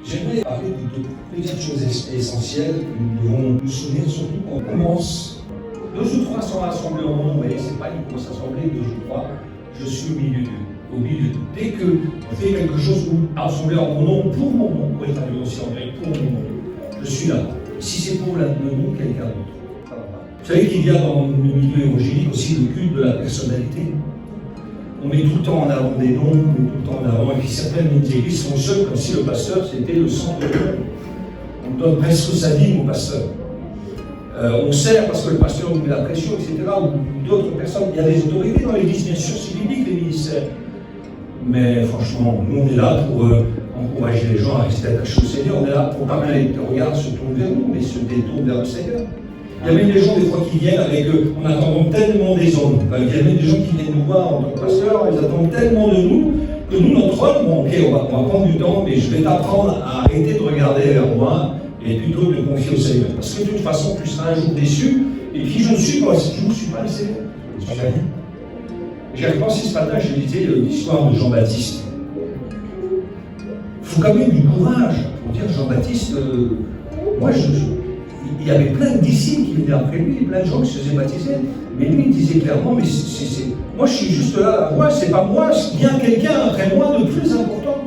J'aimerais parler de petites choses essentielles que nous devons nous souvenir, surtout quand on commence. 2 ou 3 sont rassemblés en mon nom, mais c'est pas une grosse assemblée, 2 ou 3, je suis au milieu d'eux. Au milieu d'eux. Dès qu'on fait quelque chose rassemblé en mon nom, pour mon nom, pour être traduit aussi en grec, pour mon nom, je suis là. Si c'est pour le nom de quelqu'un d'autre, ça va pas. Vous savez qu'il y a dans le milieu évangélique aussi le culte de la personnalité. On met tout le temps en avant des noms, on met tout le temps en avant, et puis certaines églises fonctionnent comme si le pasteur c'était le centre de l'œuvre. On donne presque sa vie au pasteur. On sert parce que le pasteur nous met la pression, etc. Ou d'autres personnes. Il y a des autorités dans l'église, bien sûr, c'est biblique les ministères. Mais franchement, nous on est là pour encourager les gens à rester attachés au Seigneur. On est là pour pas que les regards se tournent vers nous, mais se détournent vers le Seigneur. Il y a même des gens, des fois, qui viennent avec eux, on attend tellement des hommes. Il y a même des gens qui viennent nous voir en tant que pasteur, ils attendent tellement de nous, que nous, notre rôle, bon, ok, on va prendre du temps, mais je vais t'apprendre à arrêter de regarder vers moi et plutôt de confier au Seigneur. Parce que de toute façon, tu seras un jour déçu, et qui je ne suis pas, je ne suis pas le Seigneur. J'ai repensé ce matin, je lisais l'histoire de Jean-Baptiste. Il faut quand même du courage pour dire Jean-Baptiste, il y avait plein de disciples qui venaient après lui, plein de gens qui se faisaient baptiser. Mais lui, il disait clairement, mais moi je suis juste là, moi, c'est pas moi, il y a quelqu'un après moi de plus important.